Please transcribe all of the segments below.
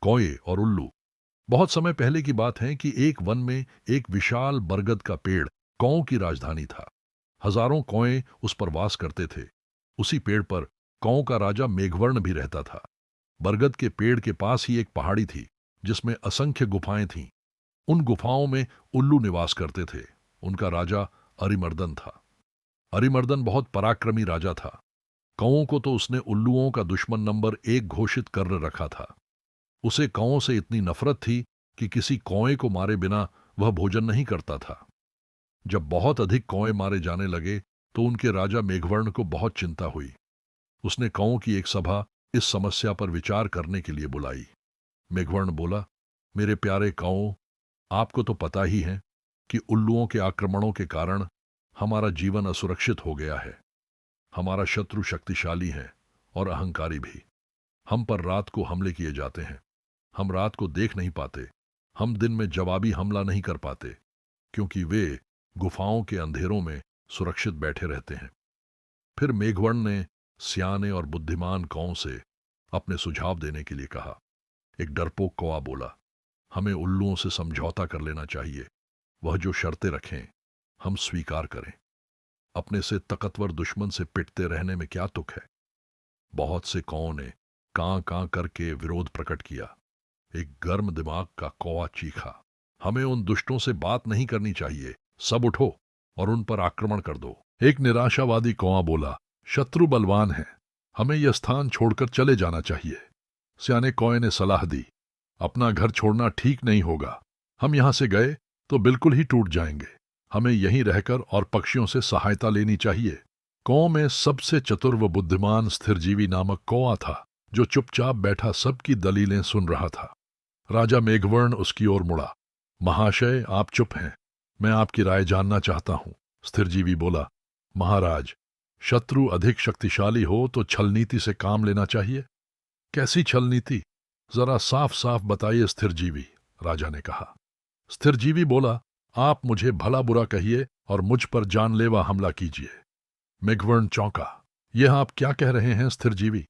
कौए और उल्लू। बहुत समय पहले की बात है कि एक वन में एक विशाल बरगद का पेड़ कौओं की राजधानी था। हजारों कौए उस पर वास करते थे। उसी पेड़ पर कौओं का राजा मेघवर्ण भी रहता था। बरगद के पेड़ के पास ही एक पहाड़ी थी जिसमें असंख्य गुफाएं थीं। उन गुफाओं में उल्लू निवास करते थे। उनका राजा अरिमर्दन था। अरिमर्दन बहुत पराक्रमी राजा था। कौओं को तो उसने उल्लुओं का दुश्मन नंबर 1 घोषित कर रखा था। उसे कौओं से इतनी नफरत थी कि किसी कौए को मारे बिना वह भोजन नहीं करता था। जब बहुत अधिक कौए मारे जाने लगे तो उनके राजा मेघवर्ण को बहुत चिंता हुई। उसने कौओं की एक सभा इस समस्या पर विचार करने के लिए बुलाई। मेघवर्ण बोला, मेरे प्यारे कौओं, आपको तो पता ही है कि उल्लुओं के आक्रमणों के कारण हमारा जीवन असुरक्षित हो गया है। हमारा शत्रु शक्तिशाली है और अहंकारी भी। हम पर रात को हमले किए जाते हैं। हम रात को देख नहीं पाते। हम दिन में जवाबी हमला नहीं कर पाते क्योंकि वे गुफाओं के अंधेरों में सुरक्षित बैठे रहते हैं। फिर मेघवर्ण ने सियाने और बुद्धिमान कौओं से अपने सुझाव देने के लिए कहा। एक डरपोक कौआ बोला, हमें उल्लुओं से समझौता कर लेना चाहिए। वह जो शर्तें रखें हम स्वीकार करें। अपने से ताकतवर दुश्मन से पिटते रहने में क्या तुक है। बहुत से कौओं ने कां कां करके विरोध प्रकट किया। एक गर्म दिमाग का कौआ चीखा, हमें उन दुष्टों से बात नहीं करनी चाहिए। सब उठो और उन पर आक्रमण कर दो। एक निराशावादी कौआ बोला, शत्रु बलवान है, हमें यह स्थान छोड़कर चले जाना चाहिए। सियाने कौए ने सलाह दी, अपना घर छोड़ना ठीक नहीं होगा। हम यहां से गए तो बिल्कुल ही टूट जाएंगे। हमें यहीं रहकर और पक्षियों से सहायता लेनी चाहिए। कौओं में सबसे चतुर व बुद्धिमान स्थिरजीवी नामक कौआ था जो चुपचाप बैठा सबकी दलीलें सुन रहा था। राजा मेघवर्ण उसकी ओर मुड़ा। महाशय, आप चुप हैं, मैं आपकी राय जानना चाहता हूं। स्थिरजीवी बोला, महाराज, शत्रु अधिक शक्तिशाली हो तो छल नीति से काम लेना चाहिए। कैसी छल नीति, जरा साफ साफ बताइए स्थिरजीवी, राजा ने कहा। स्थिरजीवी बोला, आप मुझे भला बुरा कहिए और मुझ पर जानलेवा हमला कीजिए। मेघवर्ण चौंका, यह आप क्या कह रहे हैं स्थिरजीवी?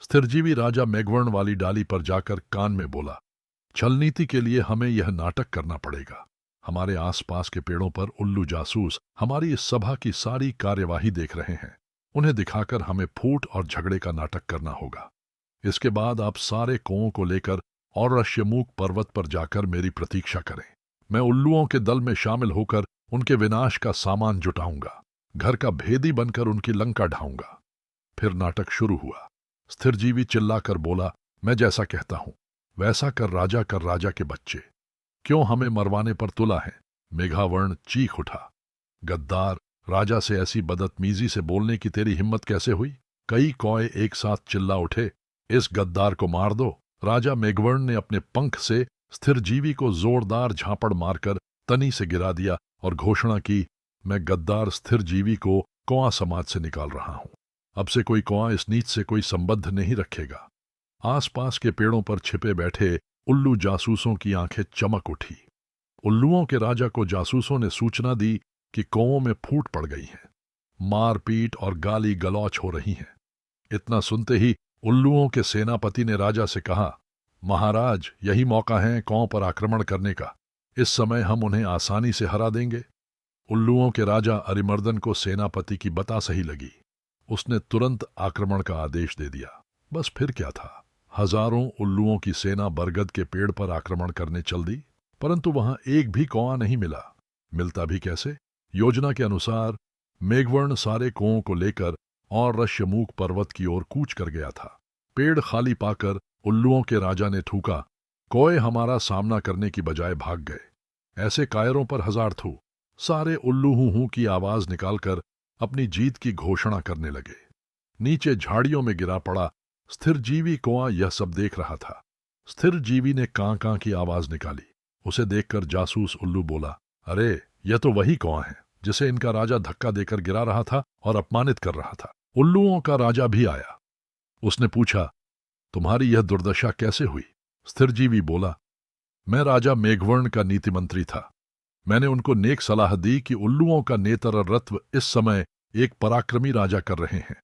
स्थिरजीवी राजा मेघवर्ण वाली डाली पर जाकर कान में बोला, छल नीति के लिए हमें यह नाटक करना पड़ेगा। हमारे आसपास के पेड़ों पर उल्लू जासूस हमारी इस सभा की सारी कार्यवाही देख रहे हैं। उन्हें दिखाकर हमें फूट और झगड़े का नाटक करना होगा। इसके बाद आप सारे कौओं को लेकर और ऋष्यमूक पर्वत पर जाकर मेरी प्रतीक्षा करें। मैं उल्लुओं के दल में शामिल होकर उनके विनाश का सामान जुटाऊंगा। घर का भेदी बनकर उनकी लंका ढाऊंगा। फिर नाटक शुरू हुआ। स्थिरजीवी चिल्लाकर बोला, मैं जैसा कहता हूं वैसा कर राजा के बच्चे। क्यों हमें मरवाने पर तुला है? मेघावर्ण चीख उठा, गद्दार, राजा से ऐसी बदतमीजी से बोलने की तेरी हिम्मत कैसे हुई? कई कौए एक साथ चिल्ला उठे, इस गद्दार को मार दो। राजा मेघवर्ण ने अपने पंख से स्थिरजीवी को जोरदार झापड़ मारकर तनी से गिरा दिया और घोषणा की, मैं गद्दार स्थिरजीवी को कौआ समाज से निकाल रहा हूं। अब से कोई कौआ इस नीच से कोई संबंध नहीं रखेगा। आसपास के पेड़ों पर छिपे बैठे उल्लू जासूसों की आंखें चमक उठी। उल्लुओं के राजा को जासूसों ने सूचना दी कि कौओं में फूट पड़ गई है। मारपीट और गाली गलौच हो रही हैं। इतना सुनते ही उल्लुओं के सेनापति ने राजा से कहा, महाराज, यही मौका है कौओं पर आक्रमण करने का। इस समय हम उन्हें आसानी से हरा देंगे। उल्लुओं के राजा अरिमर्दन को सेनापति की बता सही लगी। उसने तुरंत आक्रमण का आदेश दे दिया। बस फिर क्या था, हजारों उल्लुओं की सेना बरगद के पेड़ पर आक्रमण करने चल दी, परंतु वहां एक भी कौआ नहीं मिला। मिलता भी कैसे? योजना के अनुसार मेघवर्ण सारे कौओं को लेकर और ऋष्यमूक पर्वत की ओर कूच कर गया था। पेड़ खाली पाकर उल्लुओं के राजा ने थूका, कौए हमारा सामना करने की बजाय भाग गए। ऐसे कायरों पर हजार थू। सारे उल्लू हूं की आवाज निकालकर अपनी जीत की घोषणा करने लगे। नीचे झाड़ियों में गिरा पड़ा स्थिरजीवी कौआ यह सब देख रहा था। स्थिरजीवी ने कां कां की आवाज निकाली। उसे देखकर जासूस उल्लू बोला, अरे, यह तो वही कौआ है जिसे इनका राजा धक्का देकर गिरा रहा था और अपमानित कर रहा था। उल्लुओं का राजा भी आया। उसने पूछा, तुम्हारी यह दुर्दशा कैसे हुई? स्थिरजीवी बोला, मैं राजा मेघवर्ण का नीति मंत्री था। मैंने उनको नेक सलाह दी कि उल्लुओं का नेतृत्व इस समय एक पराक्रमी राजा कर रहे हैं।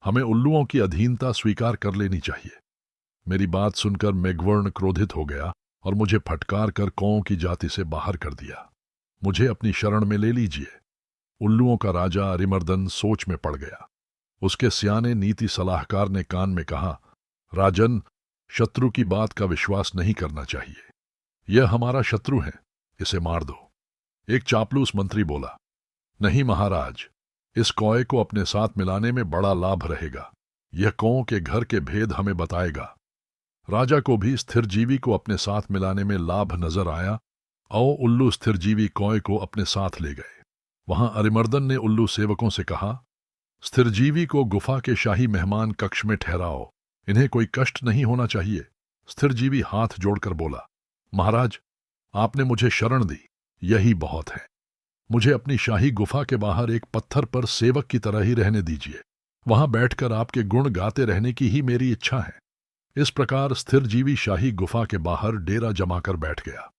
हमें उल्लुओं की अधीनता स्वीकार कर लेनी चाहिए। मेरी बात सुनकर मेघवर्ण क्रोधित हो गया और मुझे फटकार कर कौओं की जाति से बाहर कर दिया। मुझे अपनी शरण में ले लीजिए। उल्लुओं का राजा अरिमर्दन सोच में पड़ गया। उसके सियाने नीति सलाहकार ने कान में कहा, राजन, शत्रु की बात का विश्वास नहीं करना चाहिए। यह हमारा शत्रु है, इसे मार दो। एक चापलूस मंत्री बोला, नहीं महाराज, इस कौए को अपने साथ मिलाने में बड़ा लाभ रहेगा। यह कौओं के घर के भेद हमें बताएगा। राजा को भी स्थिरजीवी को अपने साथ मिलाने में लाभ नजर आया और उल्लू स्थिरजीवी कौए को अपने साथ ले गए। वहां अरिमर्दन ने उल्लू सेवकों से कहा, स्थिरजीवी को गुफा के शाही मेहमान कक्ष में ठहराओ, इन्हें कोई कष्ट नहीं होना चाहिए। स्थिरजीवी हाथ जोड़कर बोला, महाराज, आपने मुझे शरण दी, यही बहुत है। मुझे अपनी शाही गुफा के बाहर एक पत्थर पर सेवक की तरह ही रहने दीजिए। वहां बैठकर आपके गुण गाते रहने की ही मेरी इच्छा है। इस प्रकार स्थिरजीवी शाही गुफा के बाहर डेरा जमाकर बैठ गया।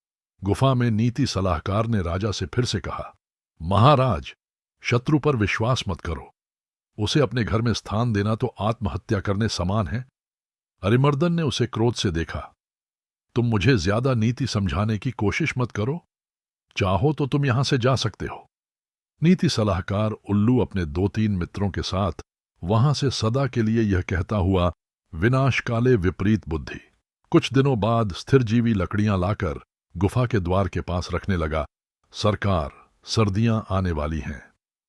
गुफा में नीति सलाहकार ने राजा से फिर से कहा, महाराज, शत्रु पर विश्वास मत करो। उसे अपने घर में स्थान देना तो आत्महत्या करने समान है। अरिमर्दन ने उसे क्रोध से देखा, तुम मुझे ज्यादा नीति समझाने की कोशिश मत करो। चाहो तो तुम यहां से जा सकते हो। नीति सलाहकार उल्लू अपने 2-3 मित्रों के साथ वहां से सदा के लिए यह कहता हुआ विनाश काले विपरीत बुद्धि। कुछ दिनों बाद स्थिरजीवी लकड़ियां लाकर गुफा के द्वार के पास रखने लगा। सरकार, सर्दियां आने वाली हैं।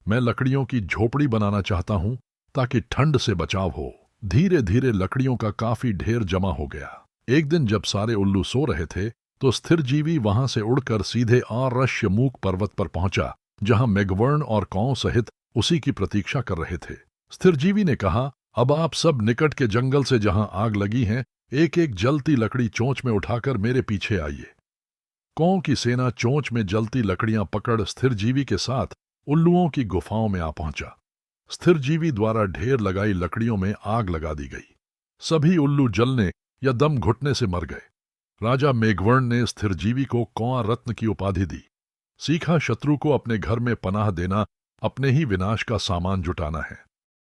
मैं लकड़ियों की झोपड़ी बनाना चाहता हूं ताकि ठंड से बचाव हो। धीरे धीरे लकड़ियों का काफी ढेर जमा हो गया। एक दिन जब सारे उल्लू सो रहे थे तो स्थिरजीवी वहां से उड़कर सीधे आरश्यमूक पर्वत पर पहुंचा, जहां मेघवर्ण और कौओं सहित उसी की प्रतीक्षा कर रहे थे। स्थिरजीवी ने कहा, अब आप सब निकट के जंगल से जहां आग लगी है, एक एक जलती लकड़ी चोंच में उठाकर मेरे पीछे आइए। कौओं की सेना चोंच में जलती लकड़ियां पकड़ स्थिरजीवी के साथ उल्लुओं की गुफाओं में आ पहुंचा। स्थिरजीवी द्वारा ढेर लगाई लकड़ियों में आग लगा दी गई। सभी उल्लू जलने या दम घुटने से मर गए। राजा मेघवर्ण ने स्थिरजीवी को कौआ रत्न की उपाधि दी। सीखा, शत्रु को अपने घर में पनाह देना अपने ही विनाश का सामान जुटाना है।